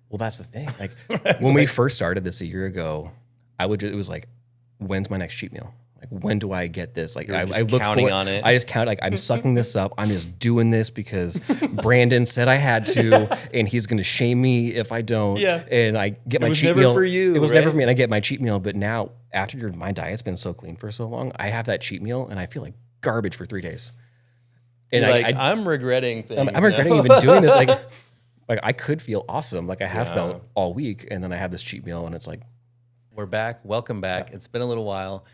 Well, that's the thing. Like when we first started this a year ago, it was like, when's my next cheat meal? Like, when do I get this? Like, You're I just look counting for on it. I just count, like, I'm sucking this up. I'm just doing this because Brandon said I had to, and he's going to shame me if I don't. Yeah. And I get my was cheat never meal. for you, It was never right? for me, and I get my cheat meal. But now, after my diet's been so clean for so long, I have that cheat meal, and I feel like garbage for 3 days. And You're like, I'm regretting things. I'm regretting even doing this. Like I could feel awesome, like I have Yeah. felt all week, and then I have this cheat meal, and it's like, We're back. Welcome back. It's been a little while.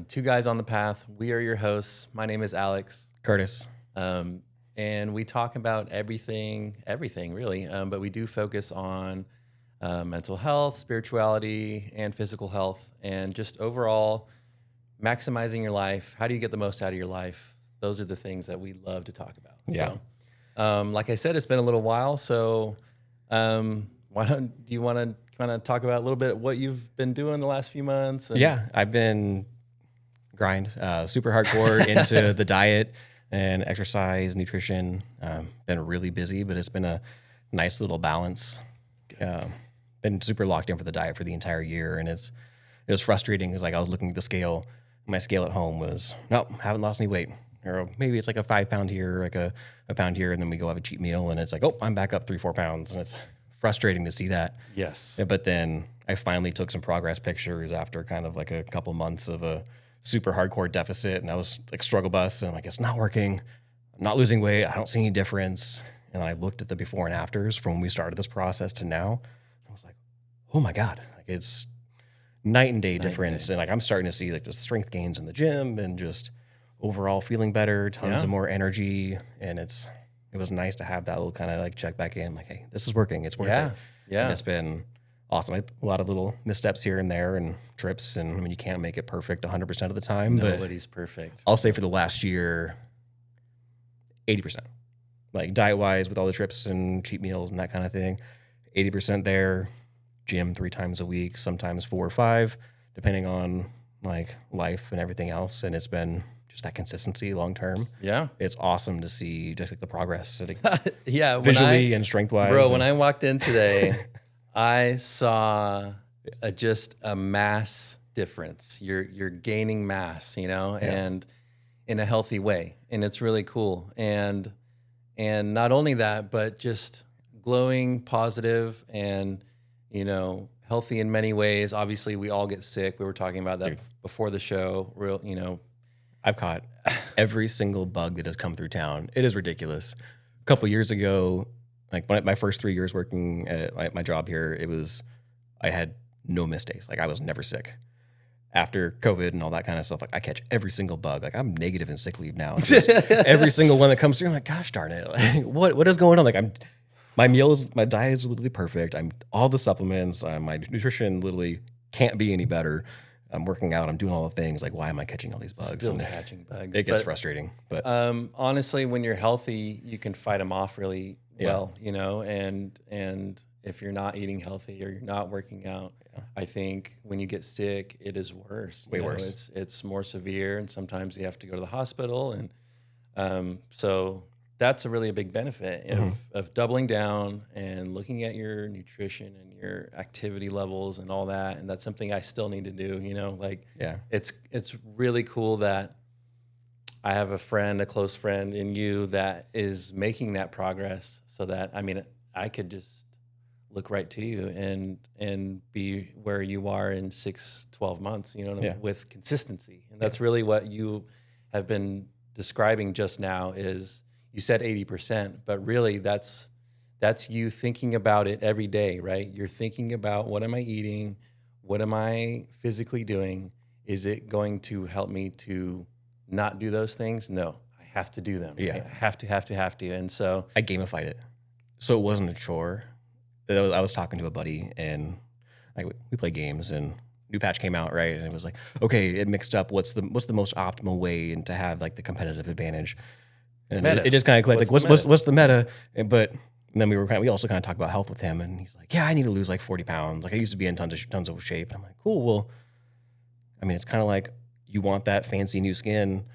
Two guys on the path. We are your hosts. My name is Alex. Curtis. And we talk about everything really. But we do focus on mental health, spirituality, and physical health, and just overall maximizing your life. How do you get the most out of your life? Those are the things that we love to talk about. Yeah. So, like I said, it's been a little while. So, do you want to kind of talk about a little bit what you've been doing the last few months? Yeah, I've been super hardcore into the diet and exercise, nutrition. Been really busy, but it's been a nice little balance. Been super locked in for the diet for the entire year, and it was frustrating because like I was looking at the scale. My scale at home was nope, haven't lost any weight, or maybe it's like a 5 pound here, like a pound here, and then we go have a cheat meal, and it's like, oh, I'm back up 3-4 pounds, and it's frustrating to see that. Yes. But then I finally took some progress pictures after kind of like a couple months of a super hardcore deficit, and I was like struggle bus, and I'm like, it's not working. I'm not losing weight. I don't see any difference. And I looked at the before and afters from when we started this process to now. I was like, oh my God, like it's night and day difference. And like I'm starting to see like the strength gains in the gym and just overall feeling better, tons of more energy. And it was nice to have that little kind of like check back in, like, hey, this is working. It's worth it. Yeah. And it's been awesome. I had a lot of little missteps here and there and trips. And I mean, you can't make it perfect 100% of the time. Nobody's perfect. I'll say for the last year, 80%. Like diet-wise with all the trips and cheat meals and that kind of thing. 80% there. Gym 3 times a week, sometimes 4 or 5, depending on like life and everything else. And it's been just that consistency long term. Yeah. It's awesome to see just like the progress Yeah. visually and strength wise. Bro, when I walked in today, I saw just a mass difference. You're gaining mass, and in a healthy way. And it's really cool. And not only that, but just glowing, positive, and healthy in many ways. Obviously, we all get sick. We were talking about that before the show. I've caught every single bug that has come through town. It is ridiculous. A couple years ago, like my first 3 years working at my job here, I had no missed days. Like I was never sick. After COVID and all that kind of stuff, like I catch every single bug. Like I'm negative in sick leave now. Just every single one that comes through, I'm like, gosh darn it. Like, what is going on? Like my diet is literally perfect. I'm all the supplements, my nutrition literally can't be any better. I'm working out. I'm doing all the things. Like, why am I catching all these bugs? Still catching bugs. It gets frustrating. But honestly, when you're healthy, you can fight them off really well, and if you're not eating healthy or you're not working out, I think when you get sick, it is worse. Way worse. It's more severe, and sometimes you have to go to the hospital. And so that's a really big benefit of doubling down and looking at your nutrition and your activity levels and all that. And that's something I still need to do, It's really cool that I have a close friend in you that is making that progress, so that, I mean, I could just look right to you and be where you are in 6-12 months, with consistency. And that's really what you have been describing just now. Is you said 80%, but really that's you thinking about it every day, right? You're thinking about, what am I eating? What am I physically doing? Is it going to help me to not do those things? No, I have to do them. Yeah. Right? I have to. And so I gamified it. So it wasn't a chore. I was talking to a buddy, and we play games, and new patch came out, right? And it was like, okay, it mixed up what's the most optimal way and to have like the competitive advantage. And it just kind of clicked, like what's the meta? And then we also kind of talked about health with him, and he's like, yeah, I need to lose like 40 pounds. Like I used to be in tons of shape. And I'm like, cool. Well, I mean, it's kind of like you want that fancy new skin,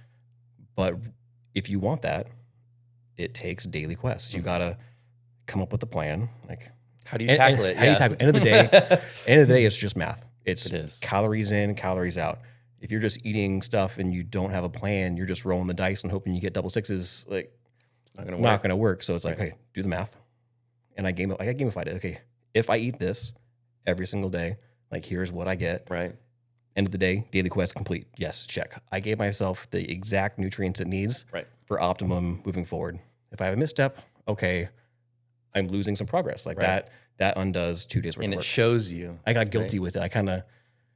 but if you want that, it takes daily quests. You gotta come up with a plan. Like How do you tackle it? How do you tackle it? End of the day, it's just math. It's It is. calories in, calories out. If you're just eating stuff and you don't have a plan, you're just rolling the dice and hoping you get double sixes, like It's not going to not work. going to work. So it's like, hey, do the math. And I gamified it. Okay, if I eat this every single day, like here's what I get. Right. End of the day, daily quest complete. Yes, check. I gave myself the exact nutrients it needs Right. for optimum moving forward. If I have a misstep, okay, I'm losing some progress. Like Right. that undoes 2 days worth And of it work. shows you. I got guilty with it. I kind of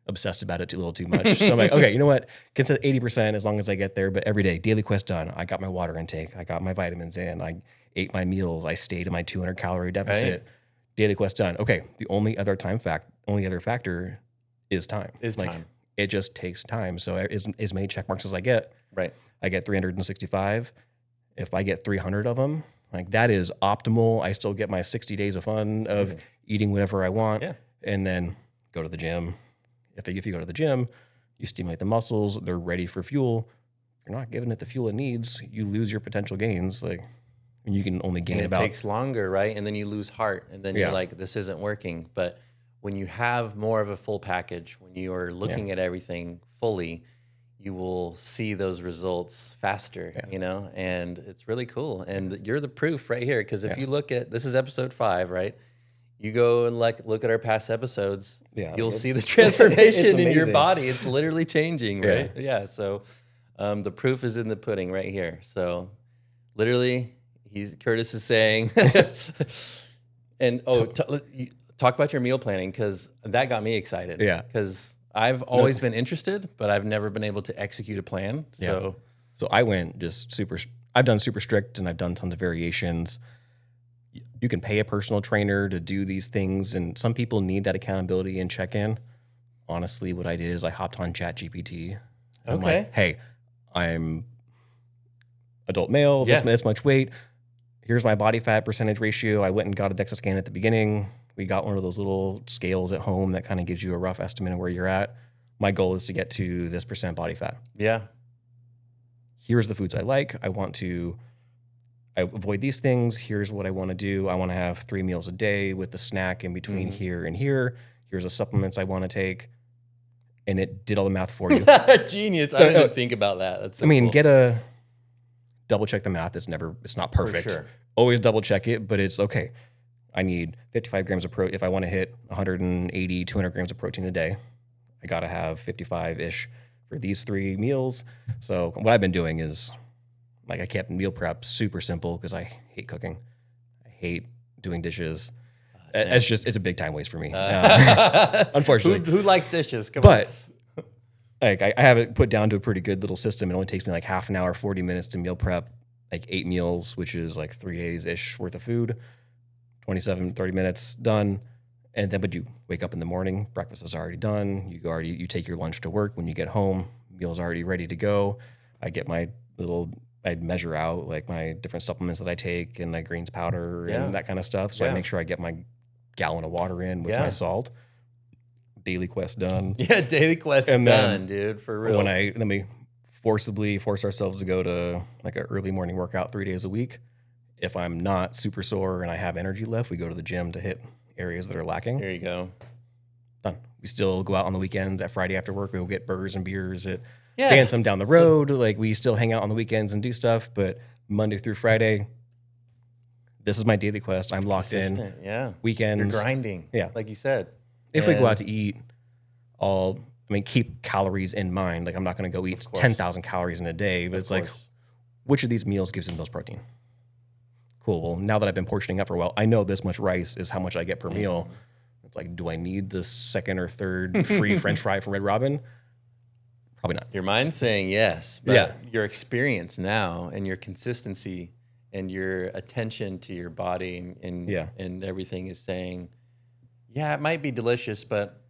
obsessed about it a little too much. So I'm like, okay, you know what? Consider 80% as long as I get there. But every day, daily quest done. I got my water intake. I got my vitamins in. I ate my meals. I stayed in my 200 calorie deficit. Right. Daily quest done. Okay, the only other factor is time. Is Like, time. It just takes time. So as many check marks as I get, Right. I get 365. If I get 300 of them, like that is optimal. I still get my 60 days of fun of eating whatever I want, Yeah. and then go to the gym. If you go to the gym, you stimulate the muscles. They're ready for fuel. If you're not giving it the fuel it needs, you lose your potential gains. Like, and you can only gain And it about takes longer, right? And then you lose heart, and then Yeah. you're like, this isn't working. But when you have more of a full package, when you are looking at everything fully, you will see those results faster, you know? And it's really cool. And you're the proof right here. Because if you look at, this is episode 5, right? You go and look at our past episodes, Yeah, you'll it's- see the transformation it's in your amazing. body. It's literally changing, right? Yeah. So the proof is in the pudding right here. So literally, Curtis is saying, and talk about your meal planning, because that got me excited. Yeah. Because I've always been interested, but I've never been able to execute a plan. So So I went just I've done super strict and I've done tons of variations. You can pay a personal trainer to do these things, and some people need that accountability and check in. Honestly, what I did is I hopped on ChatGPT. I'm Okay. like, hey, I'm adult male, Yeah. this much weight. Here's my body fat percentage ratio. I went and got a DEXA scan at the beginning. We got one of those little scales at home that kind of gives you a rough estimate of where you're at. My goal is to get to this percent body fat. yeah. Here's the foods I like. I avoid these things. Here's what I want to do. I want to have 3 meals a day with the snack in between here and here. Here's the supplements I want to take. And it did all the math for you. Genius. I didn't even think about that. That's so cool. Double check the math. It's not perfect. sure. Always double check it, but it's okay. I need 55 grams of protein. If I want to hit 180, 200 grams of protein a day, I got to have 55-ish for these 3 meals. So what I've been doing is, like, I kept meal prep super simple because I hate cooking. I hate doing dishes. It's a big time waste for me, unfortunately. Who likes dishes? Come on. But like I have it put down to a pretty good little system. It only takes me like half an hour, 40 minutes to meal prep, like 8 meals, which is like 3 days-ish worth of food, 27, 30 minutes done. And then, but you wake up in the morning, breakfast is already done. You take your lunch to work. When you get home, meal's already ready to go. I'd measure out like my different supplements that I take and my greens powder and that kind of stuff. So I make sure I get my gallon of water in with my salt. Daily quest done. Yeah, daily quest And done, then dude, for real. Then we force ourselves to go to like an early morning workout 3 days a week. If I'm not super sore and I have energy left, we go to the gym to hit areas that are lacking. Here you go. Done. We still go out on the weekends at Friday after work. We go get burgers and beers at Yeah. Bantam down the road. Like we still hang out on the weekends and do stuff, but Monday through Friday, this is my daily quest. I'm locked in. Consistent, yeah. Weekends. You're grinding. Yeah. Like you said. If we go And- out to eat, keep calories in mind. Like I'm not going to go eat course. 10,000 calories in a day, but it's like, course. which of these meals gives the most protein? Cool. Well, now that I've been portioning up for a while, I know this much rice is how much I get per meal. It's like, do I need the second or third free French fry from Red Robin? Probably not. Your mind's saying yes, but Yeah. your experience now and your consistency and your attention to your body and everything is saying, yeah, it might be delicious, but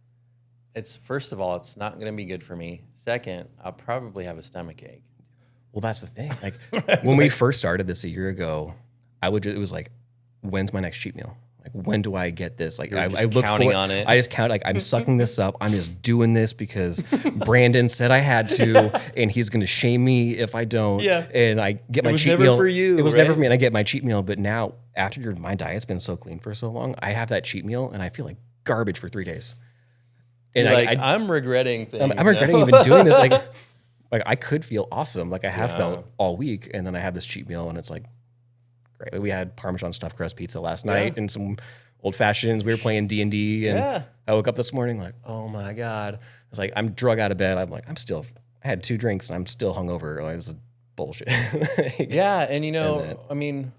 it's, first of all, it's not going to be good for me. Second, I'll probably have a stomach ache. Well, that's the thing. Like when we first started this a year ago, it was like, when's my next cheat meal? Like, when do I get this? Like, You're I just look counting for on it. I just count, like, I'm sucking this up. I'm just doing this because Brandon said I had to, and he's going to shame me if I don't. Yeah. And I get my was cheat never meal. for you, It was never right? for me, and I get my cheat meal. But now, after my diet's been so clean for so long, I have that cheat meal, and I feel like garbage for 3 days. And You're like, I'm regretting things. I'm regretting even doing this. Like I could feel awesome, like I have Yeah. felt all week, and then I have this cheat meal, and it's like great. Like, we had Parmesan stuffed crust pizza last night and some old fashions. We were playing D&D, and Yeah. I woke up this morning like, oh my god! It's like I'm drug out of bed. I'm like, I had 2 drinks, and I'm still hungover. Like, this is bullshit. Yeah, and then- I mean,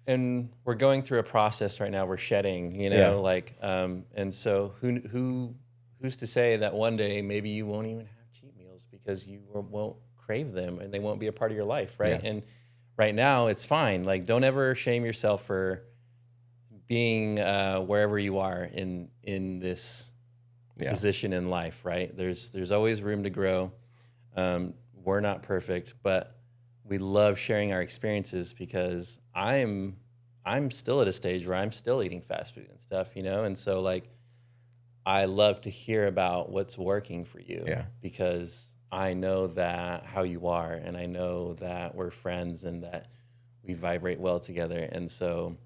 and we're going through a process right now. We're shedding, you know, Yeah. and so who's to say that one day maybe you won't even have cheat meals because you won't crave them and they won't be a part of your life, right? Yeah. And right now it's fine. Like, don't ever shame yourself for being wherever you are in this position in life, right? There's always room to grow. We're not perfect, but we love sharing our experiences because I'm still at a stage where I'm still eating fast food and stuff, you know? And so, like, I love to hear about what's working for you because I know that how you are, and I know that we're friends and that we vibrate well together. And so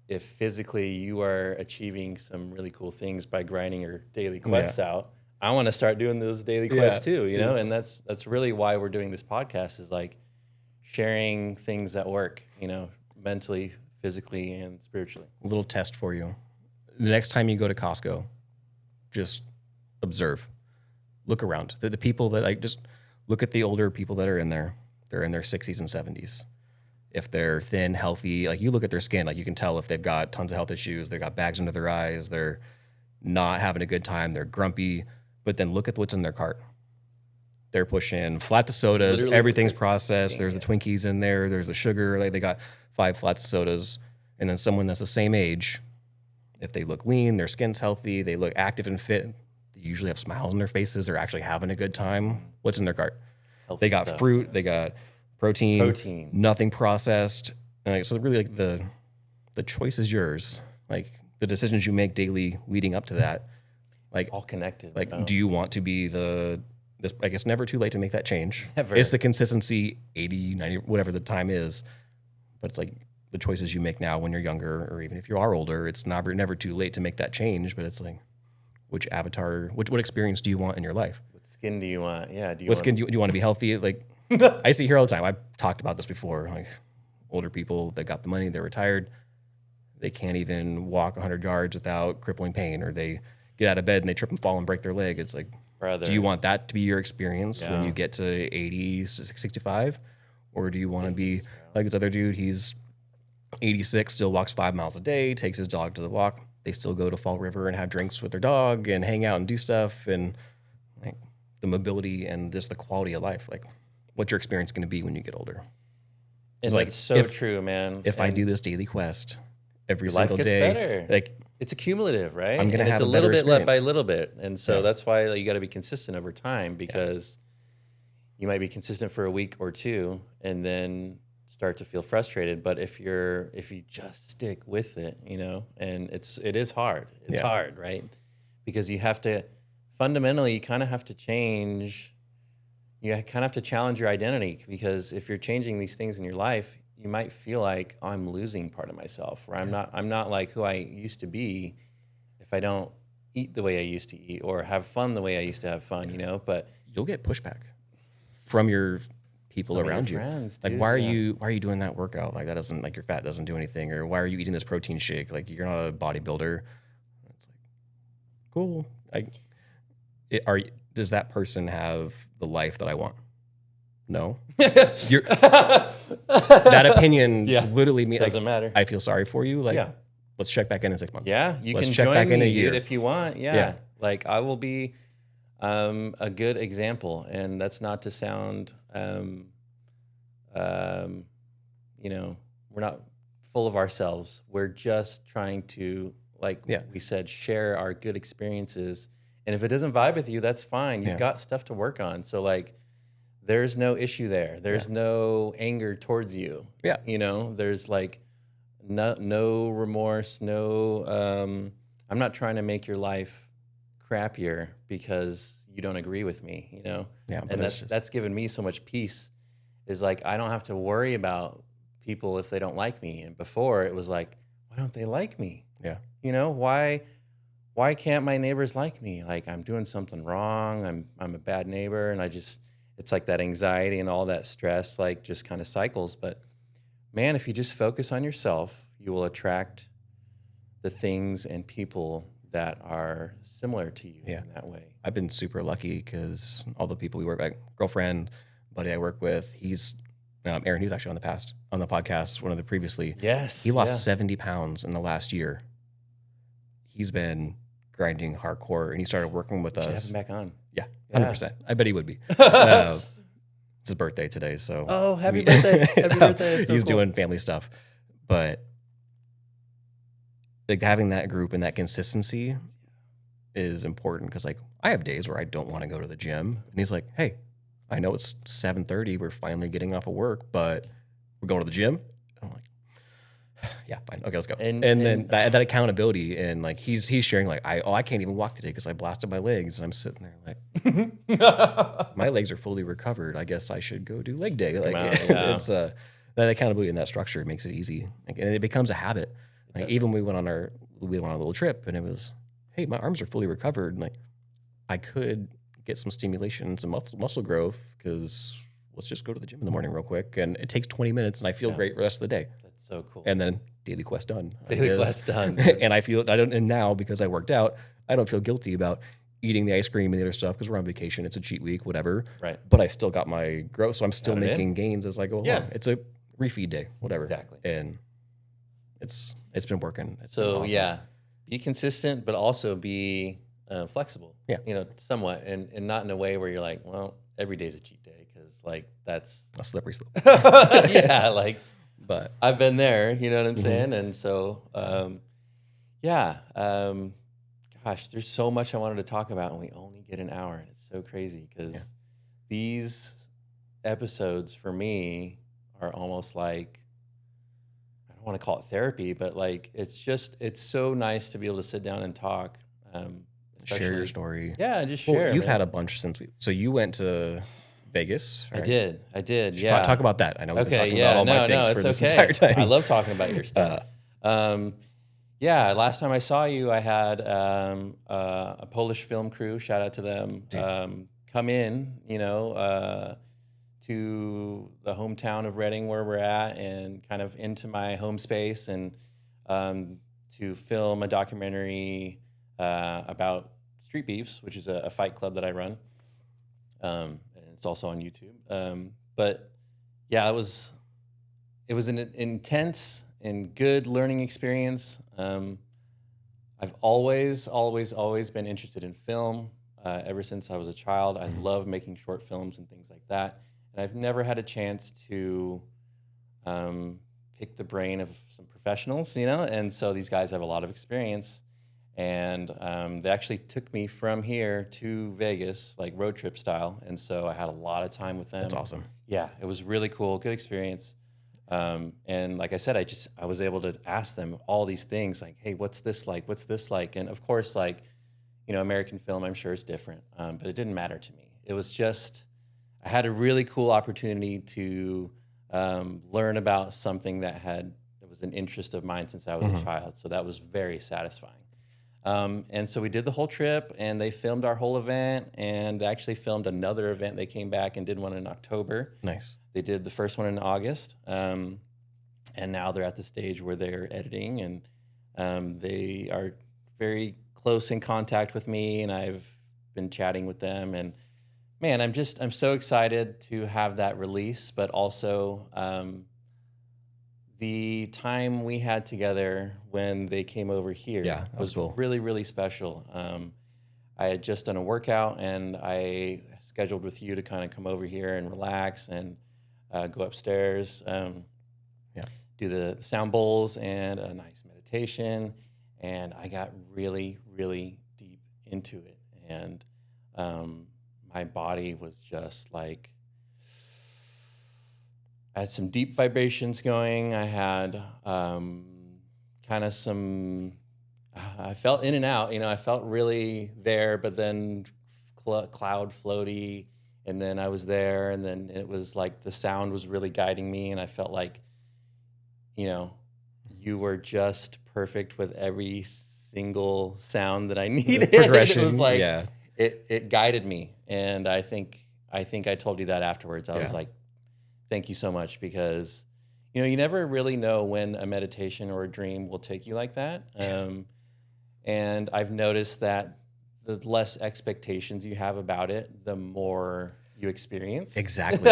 if physically you are achieving some really cool things by grinding your daily quests out, I want to start doing those daily quests too, you know? And that's really why we're doing this podcast, is like sharing things that work, you know, mentally, physically, and spiritually. A little test for you. The next time you go to Costco, just observe, look around. The people that just look at the older people that are in there. They're in their 60s and 70s. If they're thin, healthy, like, you look at their skin, like, you can tell if they've got tons of health issues. They've got bags under their eyes. They're not having a good time. They're grumpy. But then look at what's in their cart. They're pushing flat to sodas. literally Everything's processed. There's the Twinkies in there. There's the sugar. Like, they got 5 flats of sodas. And then someone that's the same age, if they look lean, their skin's healthy, they look active and fit, they usually have smiles on their faces. They're actually having a good time. What's in their cart? Healthy They got stuff. fruit. They got protein. Nothing processed. And, like, so really, like, the choice is yours. Like, the decisions you make daily leading up to that. Like, All connected. like, do you want to be this? I guess never too late to make that change. Never. It's the consistency, 80, 90, whatever the time is. But it's like the choices you make now when you're younger, or even if you are older, it's never too late to make that change. But it's like, which avatar, what experience do you want in your life? What skin do you want? Yeah. What skin do you want to be healthy? Like, I see here all the time. I've talked about this before. Like, older people that got the money, they're retired, they can't even walk 100 yards without crippling pain, or they get out of bed and they trip and fall and break their leg. It's like, Brother. do you want that to be your experience when Yeah. you get to 80, 65? Or do you want to be like this other dude? He's 86, still walks 5 miles a day, takes his dog to the walk. They still go to Fall River and have drinks with their dog and hang out and do stuff. And, like, the mobility and just the quality of life. Like, what's your experience going to be when you get older? And like, that's so if- true, man. If I And do this daily quest every life single gets day, better. like, it's accumulative, right? I'm gonna and have it's a a little better bit by experience. little bit. And so Yeah. that's why you got to be consistent over time, because you might be consistent for a week or two and then start to feel frustrated. But if you just stick with it, you know, and it is hard. It's Yeah. hard, right? Because you have to fundamentally, you kind of have to change. You kind of have to challenge your identity, because if you're changing these things in your life, you might feel like, oh, I'm losing part of myself, or I'm not like who I used to be if I don't eat the way I used to eat or have fun the way I used to have fun, you know? But you'll get pushback from your people Some of your around you. friends, Like, dude, why are yeah. you doing that workout? Like, that doesn't, like, your fat doesn't do anything. Or why are you eating this protein shake? Like, you're not a bodybuilder. It's like, cool. Does that person have the life that I want? No. That opinion Yeah. literally means, Doesn't like, matter. I feel sorry for you. Like, Yeah. let's check back in 6 months. Yeah, you Let's can check join back me, in a dude, year. if you want. Yeah. Yeah. Like, I will be a good example, and that's not to sound, you know, we're not full of ourselves. We're just trying to, like we said, share our good experiences. And if it doesn't vibe with you, that's fine. You've got stuff to work on. So, like, there's no issue there. There's no anger towards you. Yeah. You know, there's like no remorse, no. I'm not trying to make your life crappier because you don't agree with me, you know. Yeah, but And it's just, that's given me so much peace. Is like I don't have to worry about people if they don't like me. And before it was like, why don't they like me? yeah. You know, why can't my neighbors like me? Like I'm doing something wrong. I'm a bad neighbor, and it's like that anxiety and all that stress like just kind of cycles. But man, if you just focus on yourself, you will attract the things and people that are similar to you Yeah. in that way. I've been super lucky because all the people we work, like girlfriend, buddy I work with, he's Aaron. He was actually on the podcast, one of the previously. Yes. He lost 70 pounds in the last year. He's been grinding hardcore, and he started working with Should have us. him back on. Yeah, Yeah. 100%. I bet he would be. It's his birthday today, so Oh, happy birthday. Happy birthday. That's so he's cool. doing family stuff. But like having that group and that consistency is important because like I have days where I don't want to go to the gym, and he's like, "Hey, I know it's 7:30. We're finally getting off of work, but we're going to the gym." I'm like, "Yeah, fine. Okay, let's go." And then that accountability, and like he's sharing like I can't even walk today because I blasted my legs, and I'm sitting there like my legs are fully recovered. I guess I should go do leg day. Like yeah. it's that accountability and that structure makes it easy, like, and it becomes a habit. Like even we went on a little trip, and it was, hey, my arms are fully recovered, and like I could get some stimulation, some muscle growth, because let's just go to the gym in the morning real quick, and it takes 20 minutes, and I feel great the rest of the day. That's so cool. And then daily quest done. Daily quest done. And and now because I worked out, I don't feel guilty about eating the ice cream and the other stuff because we're on vacation. It's a cheat week, whatever. Right. But I still got my growth, so I'm still Got it making gains as I go along. Yeah. It's a refeed day, whatever. Exactly. And it's been working. It's So been awesome. yeah, be consistent, but also be flexible. Yeah. You know, somewhat, and not in a way where you're like, well, every day's a cheat day, because like that's a slippery slope. yeah, like But I've been there. You know what I'm saying? And so gosh, there's so much I wanted to talk about, and we only get an hour, and it's so crazy because these episodes for me are almost like, I don't want to call it therapy, but like it's so nice to be able to sit down and talk. share your story. Yeah, just Well, share. you've man. had a bunch since so you went to Vegas. I right? did. Yeah. Talk about that. I know we've been Okay. talking Yeah. about all No. my things No. for It's this okay. entire time. I love talking about your stuff. Yeah. Last time I saw you, I had a Polish film crew. Shout out to them. Come in. You know. To the hometown of Reading, where we're at, and kind of into my home space, and to film a documentary about Street Beefs, which is a fight club that I run. And it's also on YouTube. But yeah, it was an intense and good learning experience. I've always been interested in film ever since I was a child. I love making short films and things like that. And I've never had a chance to pick the brain of some professionals, you know? And so these guys have a lot of experience. And they actually took me from here to Vegas, like road trip style. And so I had a lot of time with them. That's awesome. Yeah, it was really cool, good experience. And like I said, I was able to ask them all these things like, hey, what's this like? What's this like? And of course, like, you know, American film, I'm sure is different, but it didn't matter to me. It was just, I had a really cool opportunity to learn about something that was an interest of mine since I was a child. So that was very satisfying. And so we did the whole trip, and they filmed our whole event, and they actually filmed another event. They came back and did one in October. Nice. They did the first one in August, and now they're at the stage where they're editing, and they are very close in contact with me, and I've been chatting with them. And man, I'm so excited to have that release, but also the time we had together when they came over here was cool. really, really special. I had just done a workout, and I scheduled with you to kind of come over here and relax and go upstairs, do the sound bowls and a nice meditation. And I got really, really deep into it. And my body was just like, I had some deep vibrations going. I had kind of some, I felt in and out, you know, I felt really there, but then cloud floaty. And then I was there, and then it was like the sound was really guiding me. And I felt like, you know, you were just perfect with every single sound that I needed. Progression. It was like, yeah. it guided me. And I think I told you that afterwards. I was Yeah. like, thank you so much, because, you know, you never really know when a meditation or a dream will take you like that. And I've noticed that the less expectations you have about it, the more you experience. Exactly.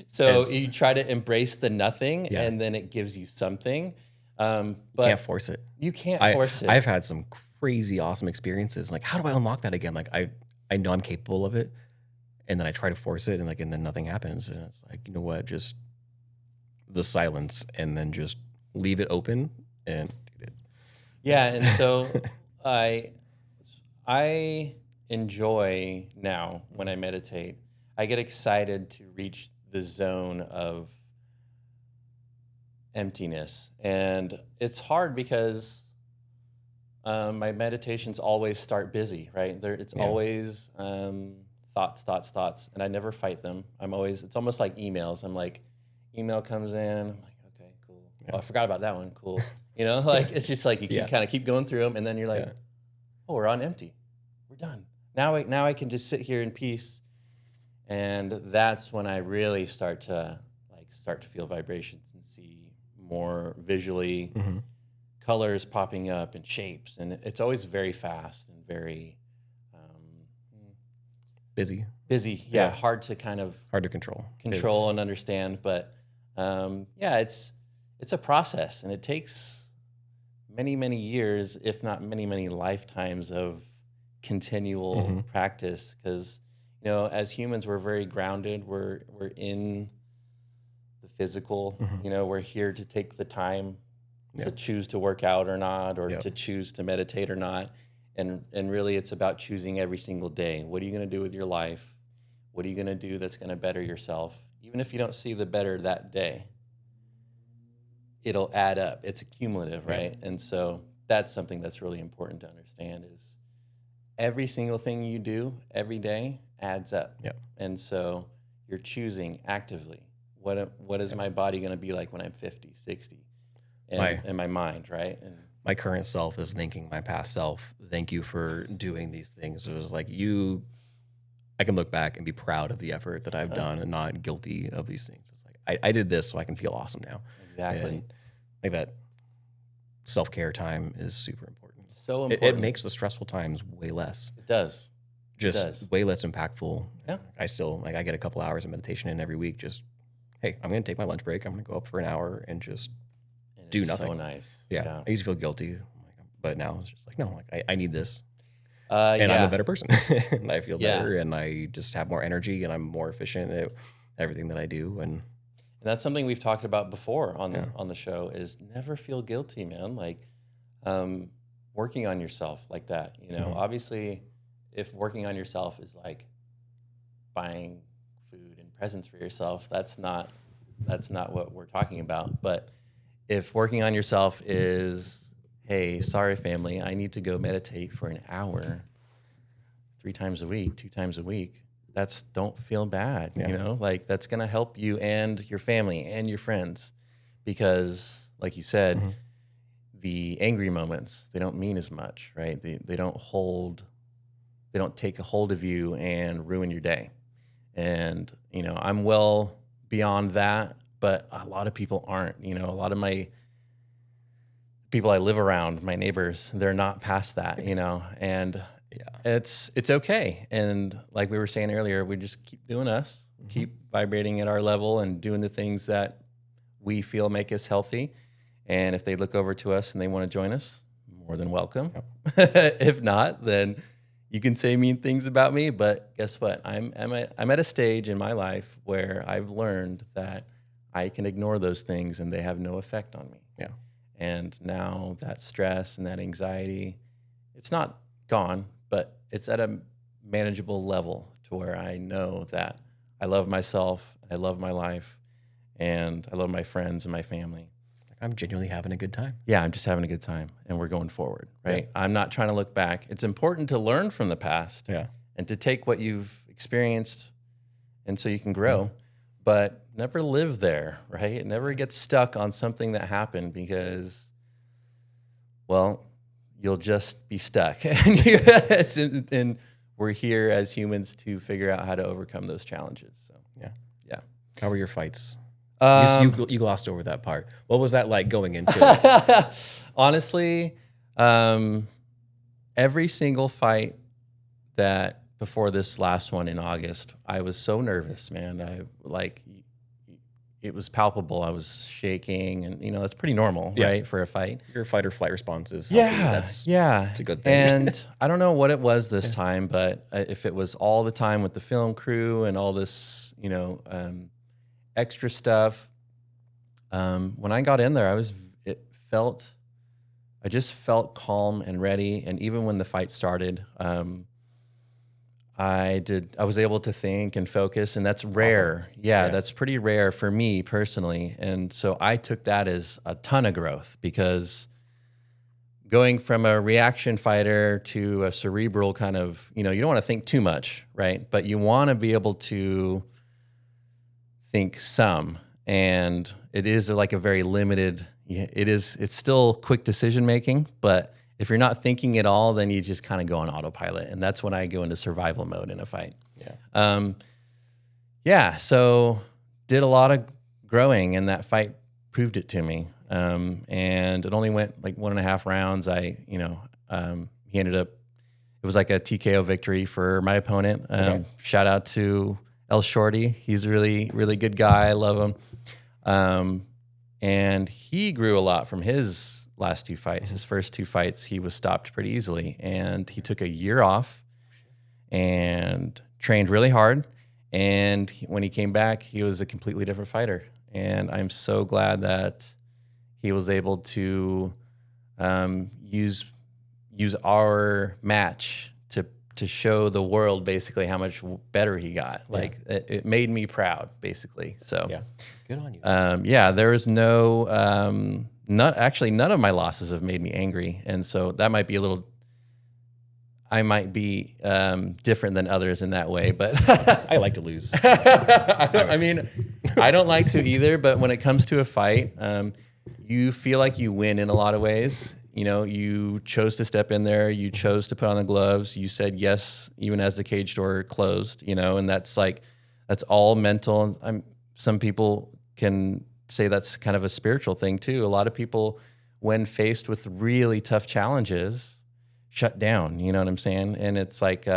So It's- you try to embrace the nothing, Yeah. and then it gives you something. Can't But force it. you can't I, force it. I've had some crazy awesome experiences. Like, how do I unlock that again? Like, I know I'm capable of it, and then I try to force it, and then nothing happens. And it's like, you know what? Just the silence, and then just leave it open. And Yeah, and so I enjoy now when I meditate. I get excited to reach the zone of emptiness, and it's hard because my meditations always start busy, right? It's Yeah. always thoughts, and I never fight them. It's almost like emails. I'm like, email comes in, I'm like, okay, cool. Yeah. Oh, I forgot about that one, cool. You know, like it's just like you Yeah. kind of keep going through them, and then you're like, Yeah. oh, we're on empty, we're done. Now I can just sit here in peace, and that's when I really start to feel vibrations and see more visually. Mhm. Colors popping up and shapes, and it's always very fast and very busy, busy. Yeah. Hard to kind of hard to control. control and understand, but it's a process, and it takes many years, if not many lifetimes of continual Mhm. practice. Because, you know, as humans, we're very grounded. We're in the physical. Mhm. You know, we're here to take the time Yeah. to choose to work out or not, or Yep. to choose to meditate or not. And really, it's about choosing every single day. What are you going to do with your life? What are you going to do that's going to better yourself? Even if you don't see the better that day, it'll add up. It's cumulative, Yeah. right? And so that's something that's really important to understand, is every single thing you do every day adds up. Yep. And so you're choosing actively, what is my body going to be like when I'm 50, 60? And my mind, right? And My current self is thanking my past self. Thank you for doing these things. It was like I can look back and be proud of the effort that I've done and not guilty of these things. It's like, I did this so I can feel awesome now. exactly. And like that self-care time is super important. So It important. makes the stressful times way less, It does. just does. way less impactful. Yeah. I still, I get a couple hours of meditation in every week. Just, hey, I'm going to take my lunch break. I'm going to go up for an hour and just And do it's nothing. So nice. Yeah, I used to feel guilty, but now it's just like, no, like I need this, And and I'm a better person, and I feel Yeah. better, and I just have more energy, and I'm more efficient at everything that I do. And And that's something we've talked about before on the show, is never feel guilty, man. Like working on yourself like that, you know. Mhm. Obviously, if working on yourself is like buying food and presents for yourself, that's not what we're talking about. But if working on yourself is, hey, sorry family, I need to go meditate for an hour 3 times a week, 2 times a week, don't feel bad, Yeah. you know, like that's going to help you and your family and your friends, because like you said, Mhm. the angry moments, they don't mean as much, right? They don't take a hold of you and ruin your day. And, you know, I'm well beyond that, but a lot of people aren't, you know, a lot of my people I live around, my neighbors, they're not past that, you know, and yeah, it's okay. And like we were saying earlier, we just keep doing us, keep vibrating at our level and doing the things that we feel make us healthy. And if they look over to us and they want to join us, more than welcome. If not, then you can say mean things about me. But guess what? I'm at a stage in my life where I've learned that I can ignore those things and they have no effect on me. yeah, And now that stress and that anxiety, it's not gone, but it's at a manageable level to where I know that I love myself, I love my life, and I love my friends and my family. I'm genuinely having a good time. Yeah, I'm just having a good time and we're going forward, right? I'm not trying to look back. It's important to learn from the past Yeah. and to take what you've experienced and so you can grow, but never live there, right? Never get stuck on something that happened because, well, you'll just be stuck. And we're here as humans to figure out how to overcome those challenges. So, Yeah. yeah. How were your fights? Um, You glossed over that part. What was that like going into it? Honestly, every single fight that before this last one in August, I was so nervous, man. It was palpable. I was shaking, and that's pretty normal, right, for a fight. Your fight or flight response is healthy. That's a good thing. And I don't know what it was this time, but if it was all the time with the film crew and all this, extra stuff. When I got in there, I just felt calm and ready. And even when the fight started, I was able to think and focus, and that's rare. Awesome. Yeah, that's pretty rare for me personally. And so I took that as a ton of growth, because going from a reaction fighter to a cerebral kind of, you don't want to think too much, right? But you want to be able to think some. And it is like a very limited, it's still quick decision making, but if you're not thinking at all, then you just kind of go on autopilot. And that's when I go into survival mode in a fight. So did a lot of growing, and that fight proved it to me. And it only went like 1.5 rounds. He ended up, it was like a TKO victory for my opponent. Shout out to El Shorty. He's a really, really good guy. I love him. And he grew a lot from his last 2 fights. His first 2 fights, he was stopped pretty easily. And he took a year off and trained really hard. And when he came back, he was a completely different fighter. And I'm so glad that he was able to use our match to show the world basically how much better he got. Like it made me proud, basically. So good on you. There was none of my losses have made me angry, and so that might be I might be different than others in that way, but I like to lose. I don't like to either, but when it comes to a fight, you feel like you win in a lot of ways. You chose to step in there, you chose to put on the gloves, you said yes even as the cage door closed, and that's all mental. Some people can say that's kind of a spiritual thing too. A lot of people, when faced with really tough challenges, shut down, you know what I'm saying? And it's like,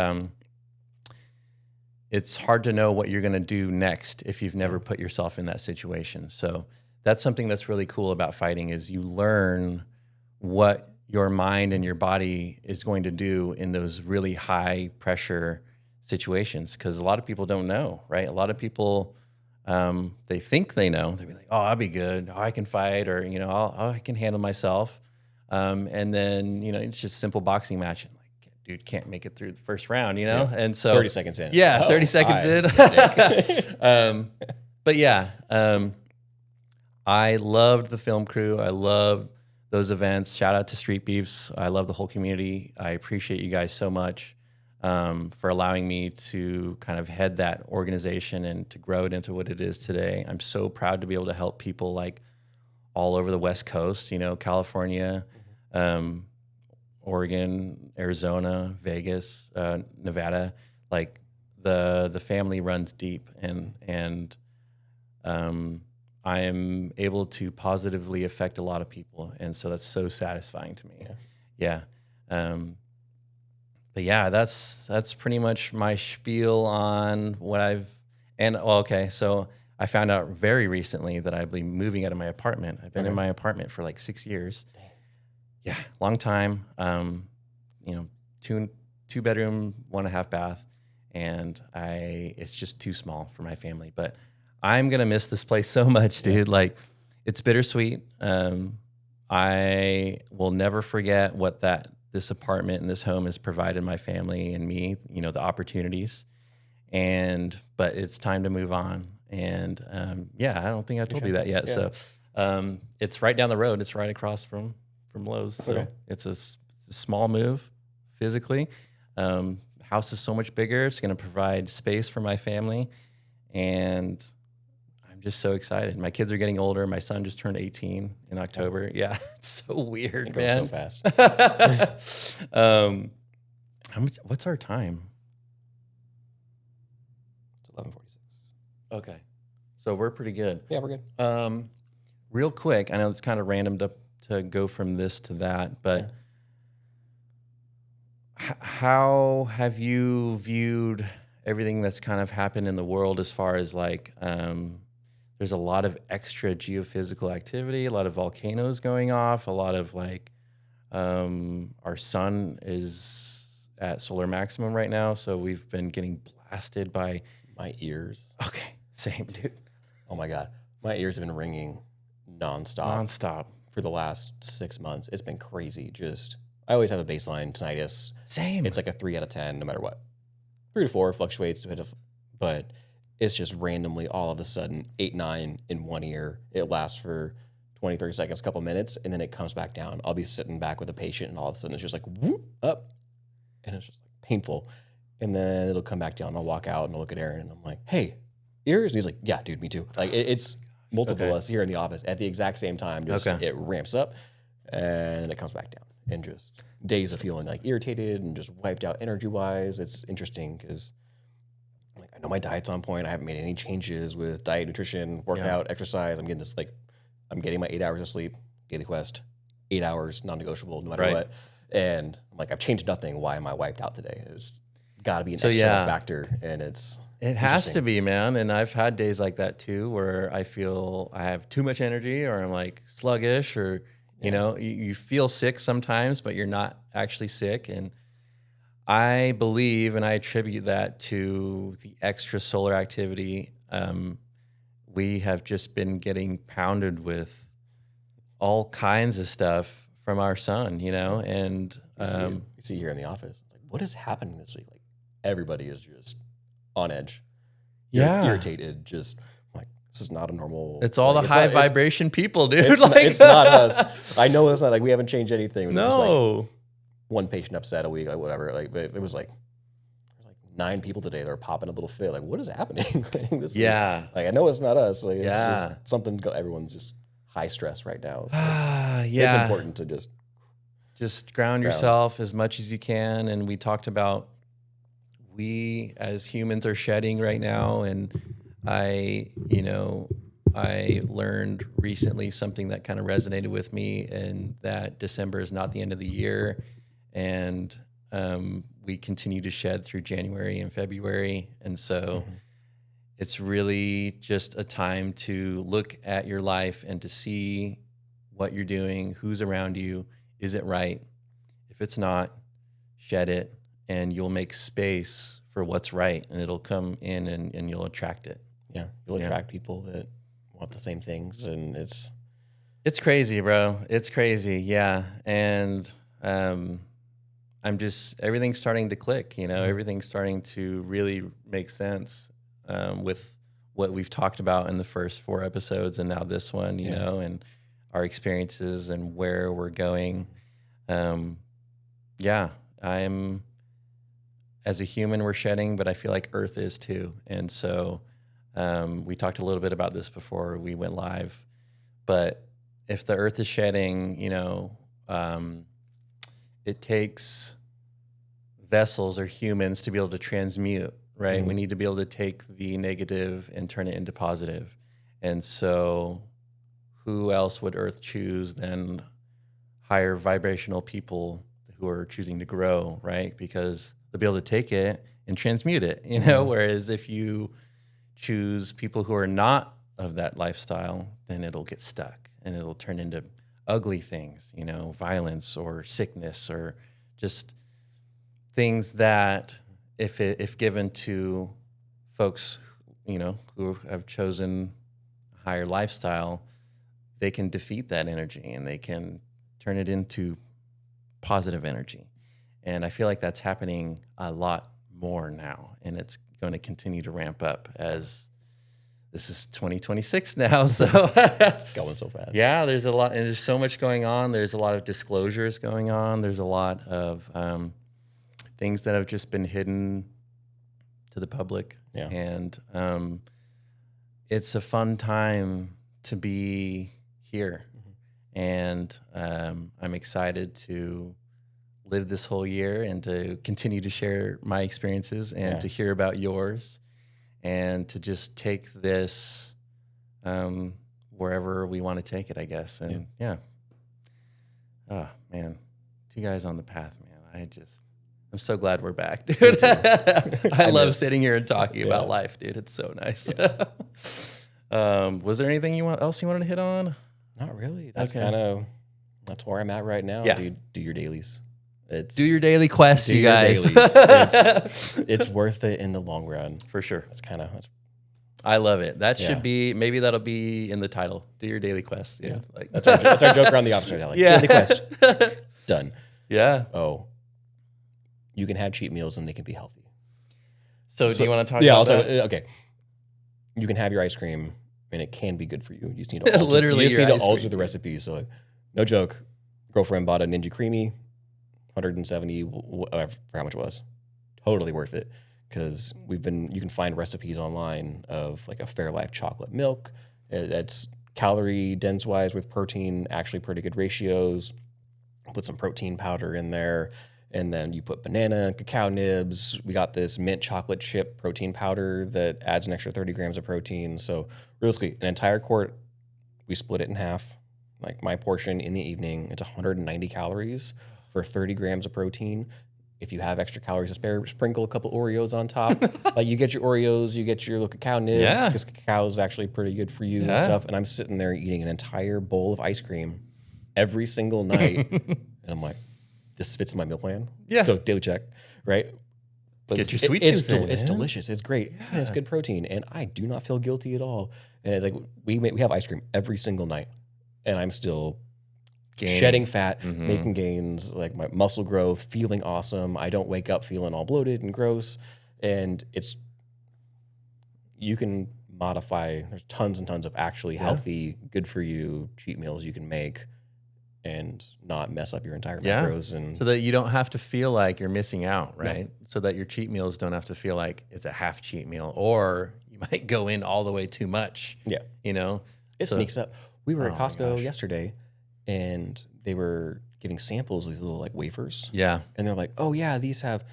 it's hard to know what you're going to do next if you've never put yourself in that situation. So that's something that's really cool about fighting, is you learn what your mind and your body is going to do in those really high pressure situations. Because a lot of people don't know, right? A lot of people, they think they know. They'll be like, oh, I'll be good. Oh, I can fight, or, I can handle myself. And then, it's just a simple boxing match. And like, dude can't make it through the first round, And so 30 seconds in. Yeah, 30 seconds in. But I loved the film crew. I loved those events. Shout out to Street Beefs. I love the whole community. I appreciate you guys so much for allowing me to kind of head that organization and to grow it into what it is today. I'm so proud to be able to help people like all over the West Coast, California, Oregon, Arizona, Vegas, Nevada. Like the family runs deep, and I am able to positively affect a lot of people, and so that's so satisfying to me. But that's pretty much my spiel on what so I found out very recently that I'll be moving out of my apartment. I've been in my apartment for like 6 years. Yeah, long time. Two bedroom, 1.5 bath, and it's just too small for my family. But I'm gonna miss this place so much, dude. Like, it's bittersweet. I will never forget what this apartment and this home has provided my family and me. The opportunities, but it's time to move on. And I don't think I told you that yet. So It's right down the road. It's right across from Lowe's. So Okay. it's it's a small move physically. House is so much bigger. It's going to provide space for my family, and I'm just so excited. My kids are getting older. My son just turned 18 in October. Yeah, it's so weird, It goes so man. fast. How much? What's our time? It's 11:46. Okay, so we're pretty good. Yeah, we're good. Real quick, I know it's kind of random to go from this to that, but how have you viewed everything that's kind of happened in the world as far as like there's a lot of extra geophysical activity, a lot of volcanoes going off, a lot of like our sun is at solar maximum right now, so we've been getting blasted by My ears. okay, same dude, Oh my God. My ears have been ringing nonstop nonstop. for the last 6 months. It's been crazy. I always have a baseline tinnitus. Same. It's like a 3 out of 10, no matter what. 3 to 4 fluctuates, but it's just randomly all of a sudden 8, 9 in one ear. It lasts for 20, 30 seconds, a couple minutes, and then it comes back down. I'll be sitting back with a patient, and all of a sudden it's just like whoop up, and it's just like painful. And then it'll come back down. I'll walk out and I'll look at Aaron, and I'm like, "Hey, ears?" And he's like, "Yeah, dude, me too." Like it's multiple of us here in the office at the exact same time. Just it ramps up, and it comes back down, and just days of feeling like irritated and just wiped out energy wise. It's interesting because like I know my diet's on point. I haven't made any changes with diet, nutrition, workout, exercise. I'm getting this I'm getting my 8 hours of sleep, daily quest, 8 hours, non-negotiable, no matter Right. what. And I'm like, I've changed nothing. Why am I wiped out today? It's got to be an external factor, and it's It has to be, man. And I've had days like that too, where I feel I have too much energy, or I'm like sluggish, or you know, you feel sick sometimes, but you're not actually sick. And I believe, and I attribute that to the extra solar activity. We have just been getting pounded with all kinds of stuff from our sun, you know, and you see here in the office. It's like, what is happening this week? Like everybody is just on edge. Irritated. Just like this is not a normal. It's all like, the it's high not- it's- vibration people, dude. It's, like, it's not us. I know it's not like we haven't changed anything. We're just like No. one patient upset a week, like whatever. Like but it was like 9 people today that were popping a little fit. Like what is happening? This Yeah. is, like I know it's not us. Like it's Yeah. just something. Everyone's just high stress right now. It's Yeah. important to Just ground yourself as much as you can. And we talked about we as humans are shedding right now. And I learned recently something that kind of resonated with me, and that December is not the end of the year. And we continue to shed through January and February. And so it's really just a time to look at your life and to see what you're doing, who's around you, is it right? If it's not, shed it, and you'll make space for what's right, and it'll come in and you'll attract it. yeah. You'll attract people that want the same things, and it's crazy, bro. It's crazy. Yeah. And everything's starting to click, you know, everything's starting to really make sense with what we've talked about in the first 4 episodes, and now this one, you know, and our experiences and where we're going. As a human, we're shedding, but I feel like Earth is too. And so we talked a little bit about this before we went live, but if the Earth is shedding, you know, it takes vessels or humans to be able to transmute, right? We need to be able to take the negative and turn it into positive. And so who else would Earth choose than higher vibrational people who are choosing to grow, right? Because they'll be able to take it and transmute it, you know? Whereas if you choose people who are not of that lifestyle, then it'll get stuck and it'll turn into ugly things, you know, violence or sickness or just things that if given to folks, you know, who have chosen a higher lifestyle, they can defeat that energy and they can turn it into positive energy. And I feel like that's happening a lot more now, and it's going to continue to ramp up as this is 2026 now. So It's going so fast. yeah, there's a lot, and there's so much going on. There's a lot of disclosures going on. There's a lot of things that have just been hidden to the public. Yeah. And it's a fun time to be here. And I'm excited to live this whole year and to continue to share my experiences and to hear about yours and to just take this wherever we want to take it, I guess. And oh man, two guys on the path, man. I'm so glad we're back, dude. I love sitting here and talking about life, dude. It's so nice. Was there anything else you wanted to hit on? Not really. That's that's where I'm at right now. Yeah. Do your dailies. Do your daily quest, you guys. It's worth it in the long run. For sure. That's I love it. That should be, maybe that'll be in the title. Do your daily quest. Yeah. Like that's our joke around the office right now. Like, daily quest. Done. Yeah. Oh, you can have cheat meals and they can be healthy. So do you want to talk about that? Okay. You can have your ice cream and it can be good for you. You just need to alter, Literally, you just need to alter cream, the recipe. So, like, no joke. Girlfriend bought a Ninja Creamy, 170, whatever, for how much it was. Totally worth it because you can find recipes online of like a Fairlife chocolate milk. That's calorie dense wise with protein, actually pretty good ratios. Put some protein powder in there. And then you put banana, cacao nibs. We got this mint chocolate chip protein powder that adds an extra 30 grams of protein. So really sweet. An entire quart, we split it in half. Like my portion in the evening, it's 190 calories for 30 grams of protein. If you have extra calories to spare, sprinkle a couple Oreos on top. Like you get your Oreos, you get your little cacao nibs because cacao is actually pretty good for you and stuff. And I'm sitting there eating an entire bowl of ice cream every single night. And I'm like, this fits in my meal plan. Yeah. So daily check, right? But get your sweet tooth in, it's delicious. It's great. Yeah. And it's good protein. And I do not feel guilty at all. And like we have ice cream every single night. And I'm still shedding fat, making gains, like my muscle growth, feeling awesome. I don't wake up feeling all bloated and gross. And you can modify, there's tons and tons of actually healthy, good for you cheat meals you can make and not mess up your entire macros. And so that you don't have to feel like you're missing out, right? No. So that your cheat meals don't have to feel like it's a half cheat meal or you might go in all the way too much. Yeah. You know? It sneaks up. We were at Costco yesterday and they were giving samples of these little like wafers. Yeah. And they're like, oh yeah, these have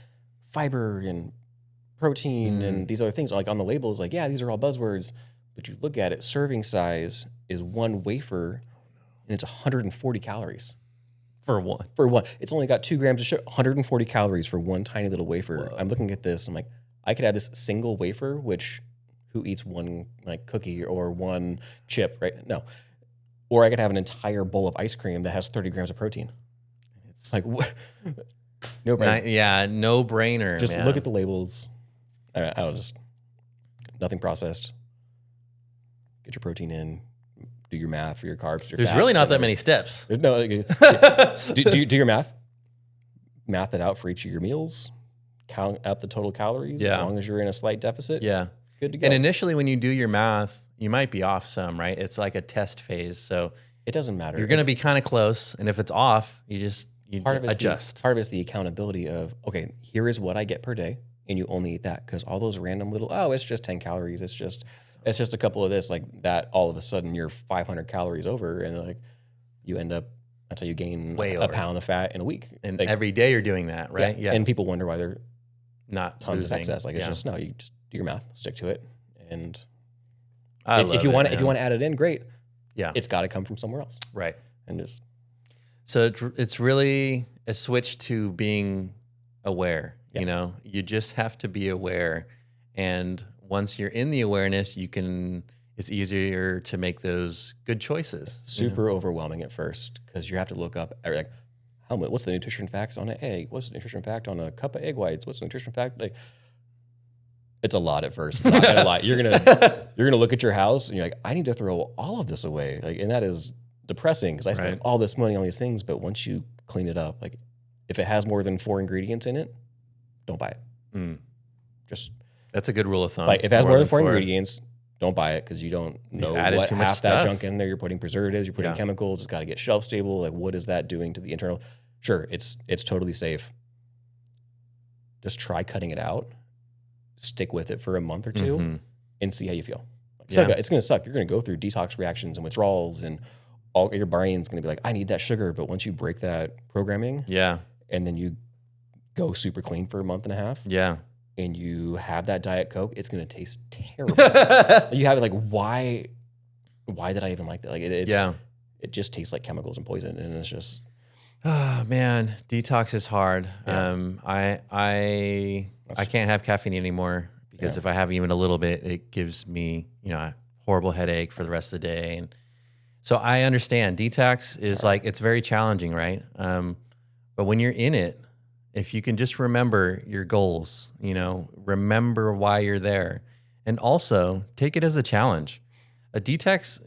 fiber and protein and these other things. Like on the labels, like, yeah, these are all buzzwords. But you look at it, serving size is one wafer and it's 140 calories. For one. It's only got 2 grams of sugar, 140 calories for one tiny little wafer. Whoa. I'm looking at this. I'm like, I could have this single wafer, which who eats one like cookie or one chip, right? No. Or I could have an entire bowl of ice cream that has 30 grams of protein. It's like, what? No brainer. No brainer. Just look at the labels. I don't just, nothing processed. Get your protein in. Do your math for your carbs. There's really not that many steps. There's no. Do your math. Math it out for each of your meals. Count up the total calories. As long as you're in a slight deficit. Yeah. Good to go. And initially, when you do your math, you might be off some, right? It's like a test phase, so it doesn't matter. You're going to be kind of close, and if it's off, you adjust. Part of it is the accountability of, okay, here is what I get per day, and you only eat that because all those random little, it's just 10 calories. It's just a couple of this, like that. All of a sudden, you're 500 calories over, and like you end up. That's how you gain a pound of fat in a week. And like, every day you're doing that, right? Yeah. And people wonder why they're not tons losing. of excess. Like it's just no, you just do your math, stick to it, and if you want to add it in, great. Yeah, it's got to come from somewhere else, right? And just so it's really a switch to being aware. Yeah. You know, you just have to be aware, and once you're in the awareness, it's easier to make those good choices. Super overwhelming at first because you have to look up like, what's the nutrition facts on an egg? What's the nutrition fact on a cup of egg whites? What's the nutrition fact? Like, it's a lot at first. Not gonna lie. You're gonna look at your house and you're like, I need to throw all of this away. Like, and that is depressing because I spent all this money on these things. But once you clean it up, like if it has more than 4 ingredients in it, don't buy it. Just that's a good rule of thumb. Like if it has more than 4 ingredients, don't buy it because you don't know added what too much half that stuff. junk in there. You're putting preservatives, you're putting Yeah. chemicals. It's got to get shelf stable. Like, what is that doing to the internal? Sure, it's totally safe. Just try cutting it out. Stick with it for a month or two Mhm. and see how you feel. Yeah. It's going to suck. You're going to go through detox reactions and withdrawals, and all your brain's going to be like, I need that sugar. But once you break that programming Yeah. and then you go super clean for a month and a half Yeah. and you have that Diet Coke, it's going to taste terrible. You have it like, why did I even like that? Like it just tastes like chemicals and poison. And it's just, Oh man, detox is hard. Yeah. I can't have caffeine anymore because if I have even a little bit, it gives me, a horrible headache for the rest of the day. And so I understand detox is like, it's very challenging, right? But when you're in it, if you can just remember your goals, remember why you're there, and also take it as a challenge. A detox,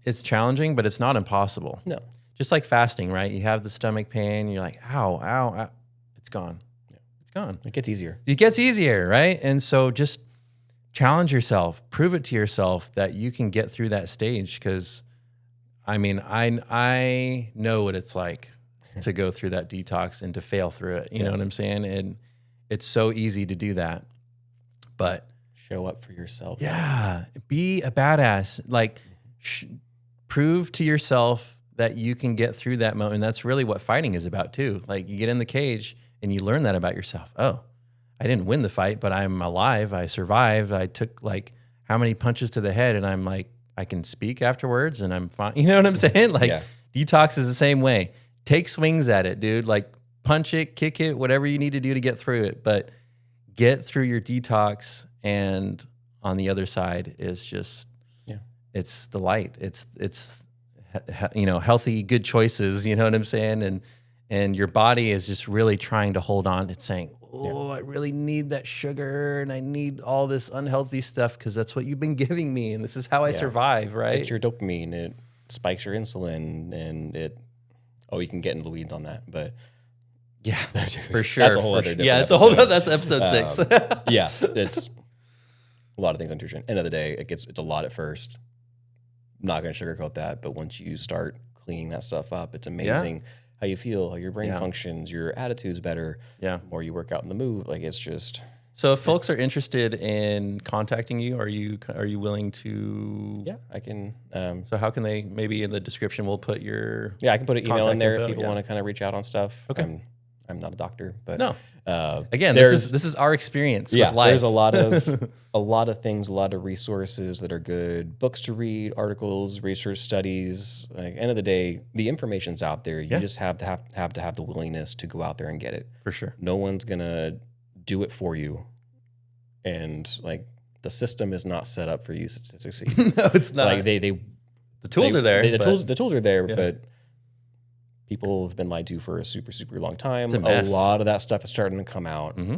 it's challenging, but it's not impossible. no. Just like fasting, right? You have the stomach pain, you're like, ow, ow, ow. It's gone. It's gone. It gets easier. It gets easier, right? And so just challenge yourself, prove it to yourself that you can get through that stage. Because, I know what it's like to go through that detox and to fail through it. You know what I'm saying? And it's so easy to do that. But Show up for yourself. yeah, be a badass. Like, prove to yourself that you can get through that moment. And that's really what fighting is about too. Like, you get in the cage and you learn that about yourself. Oh, I didn't win the fight, but I'm alive. I survived. I took like how many punches to the head, and I'm like, I can speak afterwards and I'm fine. You know what I'm saying? Like, detox is the same way. Take swings at it, dude. Like, punch it, kick it, whatever you need to do to get through it. But get through your detox, and on the other side is just, it's the light. It's healthy, good choices. You know what I'm saying? And your body is just really trying to hold on. It's saying, I really need that sugar and I need all this unhealthy stuff because that's what you've been giving me. And this is how I survive, right? It's your dopamine. It spikes your insulin, and you can get into the weeds on that. But yeah, for sure. That's a whole other different it's episode. a whole that's episode 6. Yeah, it's a lot of things on nutrition. End of the day, it's a lot at first. I'm not going to sugarcoat that, but once you start cleaning that stuff up, it's amazing how you feel, how your brain functions, your attitude's better. Yeah. The more you work out in the move, like, it's just. So if folks are interested in contacting you, are you willing to? Yeah, I can. So how can they? Maybe in the description we'll put your. Yeah, I can put an email in contact there info, if people want to kind of reach out on stuff. Okay. I'm not a doctor, but No. Again, there's this is our experience with life. There's a lot of things, a lot of resources that are good, books to read, articles, research studies. Like, end of the day, the information's out there. You just have to have the willingness to go out there and get it. For sure. No one's gonna do it for you, and like, the system is not set up for you to succeed. No, it's not. Like, the tools are there. The tools are there, Yeah. but people have been lied to for a super, super long time. It's a mess. lot of that stuff is starting to come out. Mm-hmm.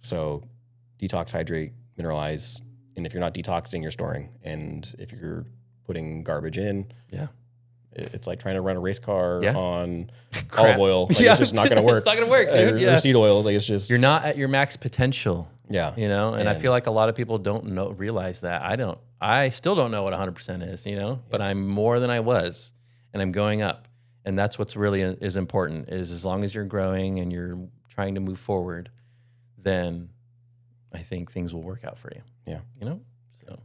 So detox, hydrate, mineralize. And if you're not detoxing, you're storing. And if you're putting garbage in, it's like trying to run a race car on olive oil. Like, it's just not going to work. It's not going to work, dude. Or seed oil. Like, it's just. You're not at your max potential. Yeah. And I feel like a lot of people don't realize that. I still don't know what 100% is, but I'm more than I was, and I'm going up. And that's what's really is important, is as long as you're growing and you're trying to move forward, then I think things will work out for you. Yeah. So,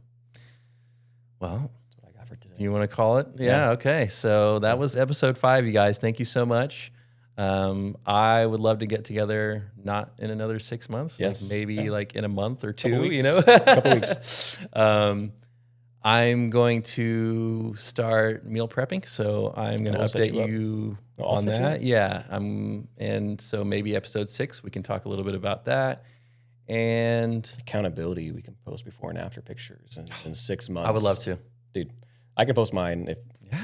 well, That's what I got for today. do you want to call it? Yeah. Okay. So that was episode 5, you guys. Thank you so much. I would love to get together, not in another 6 months, Yes. like maybe like in a month or 2, Couple weeks. Couple weeks. I'm going to start meal prepping, so I'm going to I'll set update you up. you I'll on set you that. up. Yeah. And so maybe episode 6, we can talk a little bit about that. And Accountability. We can post before and after pictures in 6 months. I would love to. Dude, I can post mine if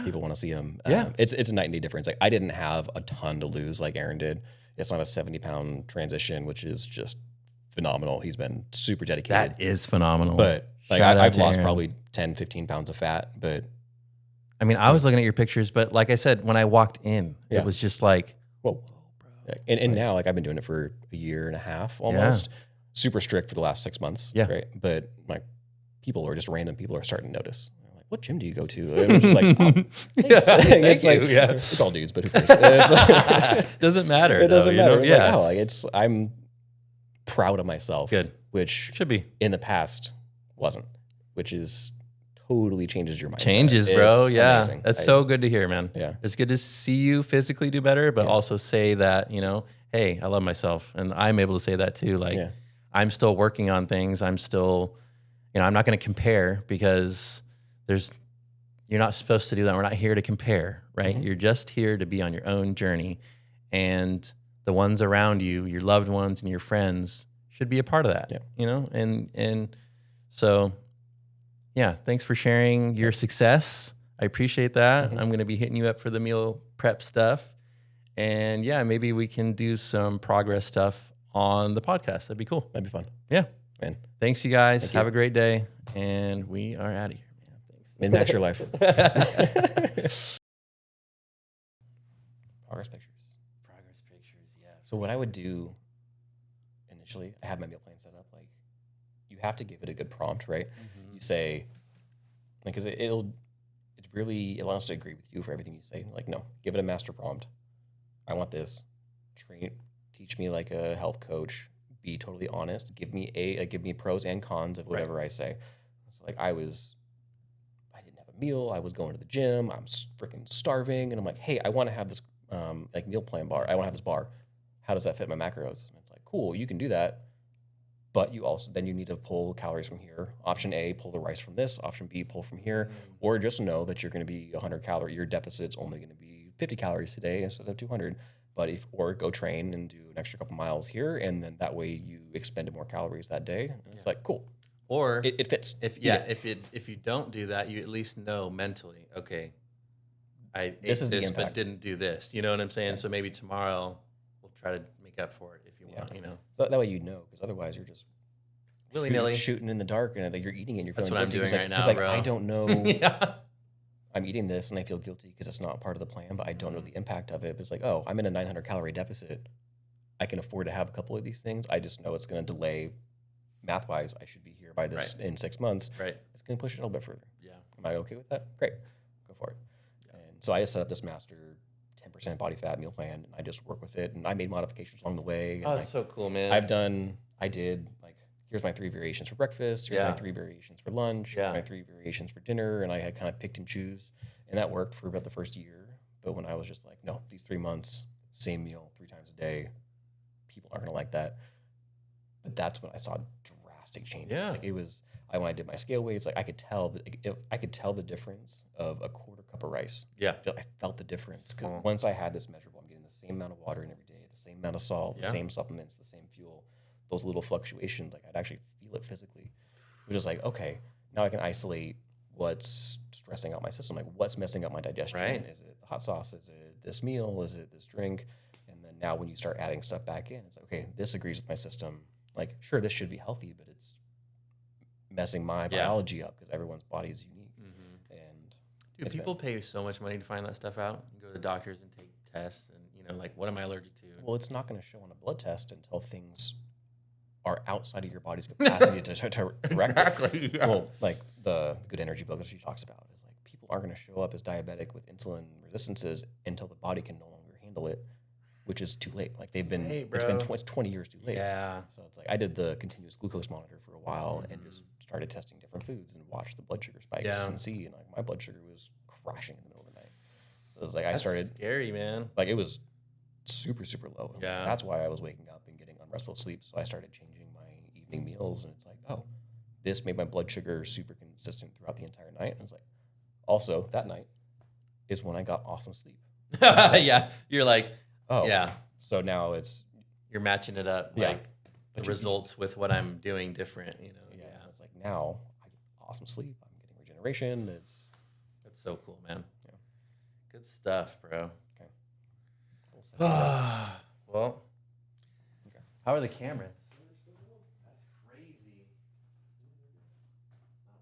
people want to see them. Yeah. It's a night and day difference. Like, I didn't have a ton to lose like Aaron did. It's not a 70-pound transition, which is just phenomenal. He's been super dedicated. That is phenomenal. But like, Shout out I've to lost Aaron. probably 10, 15 pounds of fat, but I mean, I was looking at your pictures, but like I said, when I walked in, Yeah. it was just like, whoa. And now, like, I've been doing it for a year and a half almost. Super strict for the last 6 months. Yeah. Right. But like, people or just random people are starting to notice. I'm like, what gym do you go to? And I'm just like, oh, Thank it's you. like, Yeah. it's all dudes, but who cares? It's like, Doesn't matter. it doesn't though, matter. You know? It's Yeah. like, oh, like I'm proud of myself. Good. Which Should be. in the past wasn't, which is totally changes your mindset. Changes, bro. It's Yeah. amazing. That's so good to hear, man. Yeah. It's good to see you physically do better, but also say that, hey, I love myself. And I'm able to say that too. Like, Yeah. I'm still working on things. I'm still, I'm not going to compare because you're not supposed to do that. We're not here to compare, right? You're just here to be on your own journey. And the ones around you, your loved ones and your friends should be a part of that, And so, yeah, thanks for sharing your success. I appreciate that. I'm going to be hitting you up for the meal prep stuff. And yeah, maybe we can do some progress stuff on the podcast. That'd be cool. That'd be fun. Yeah. Man. Thanks, you guys. Thank you. Have a great day. And we are out of here, man. Thanks. Min-max your life. Progress pictures. Progress pictures, yeah. So what I would do initially, I have my meal plan set up. Like, you have to give it a good prompt, right? You say, because it allows us to agree with you for everything you say. Like, no, give it a master prompt. I want this. Teach me like a health coach. Be totally honest. Give me pros and cons of whatever I say. So like I didn't have a meal. I was going to the gym. I'm freaking starving, and I'm like, hey, I want to have this like meal plan bar. I want to have this bar. How does that fit my macros? And it's like, cool, you can do that. But you need to pull calories from here. Option A, pull the rice from this. Option B, pull from here. Or just know that you're going to be 100 calorie. Your deficit's only going to be 50 calories today instead of 200. But or go train and do an extra couple miles here, and then that way you expended more calories that day. And it's like, cool. Or It fits. if you don't do that, you at least know mentally, okay, I ate This is the this but impact. didn't do this. You know what I'm saying? So maybe tomorrow we'll try to make up for it if you want, So that way you know, because otherwise you're just willy-nilly. shooting in the dark, and like you're eating and you're That's feeling what I'm guilty. doing It's right like, now, it's like, bro. I don't know. Yeah. I'm eating this and I feel guilty because it's not part of the plan, but I don't know the impact of it. But it's like, oh, I'm in a 900 calorie deficit. I can afford to have a couple of these things. I just know it's going to delay math wise. I should be here by this in 6 months. Right. It's going to push it a little bit further. Yeah. Am I okay with that? Great. Go for it. Yeah. And so I just set up this master 10% body fat meal plan, and I just work with it. And I made modifications along the way. Oh, And that's so cool, man. I did like, here's my 3 variations for breakfast. Here's my 3 variations for lunch. Here's my 3 variations for dinner. And I had kind of picked and choose. And that worked for about the first year. But when I was just like, no, these 3 months, same meal 3 times a day, people aren't going to like that. But that's when I saw drastic changes. Yeah. Like when I did my scale weights, like I could tell the difference of a quarter cup of rice. Yeah. I felt the difference. 'Cause once I had this measurable, I'm getting the same amount of water in every day, the same amount of salt, the same supplements, the same fuel. Those little fluctuations, like I'd actually feel it physically. Which is like, okay, now I can isolate what's stressing out my system. Like what's messing up my digestion? Right. Is it the hot sauce? Is it this meal? Is it this drink? And then now when you start adding stuff back in, it's like, okay, this agrees with my system. Like, sure, this should be healthy, but it's messing my biology up because everyone's body is unique. And Dude, people pay so much money to find that stuff out. You go to the doctors and take tests and, like, what am I allergic to? well, it's not going to show on a blood test until things are outside of your body's capacity to correct it. Yeah. Well, like the Good Energy book that she talks about is like people aren't going to show up as diabetic with insulin resistances until the body can no longer handle it, which is too late. Like it's been 20 years too late. Yeah. So it's like I did the continuous glucose monitor for a while and just started testing different foods and watched the blood sugar spikes and see, and like my blood sugar was crashing in the middle of the night. So it's like That's I started scary, man. like it was super, super low. Yeah. That's why I was waking up and getting unrestful sleep. So I started changing my evening meals, and it's like, oh, this made my blood sugar super consistent throughout the entire night. And it's like, also that night is when I got awesome sleep. Yeah. You're like, Oh, yeah. So now You're matching it up, Yeah. like the results with what I'm doing different, yeah. So it's like now I get awesome sleep. I'm getting regeneration. That's so cool, man. Yeah. Good stuff, bro. Cool. Well, how are the cameras?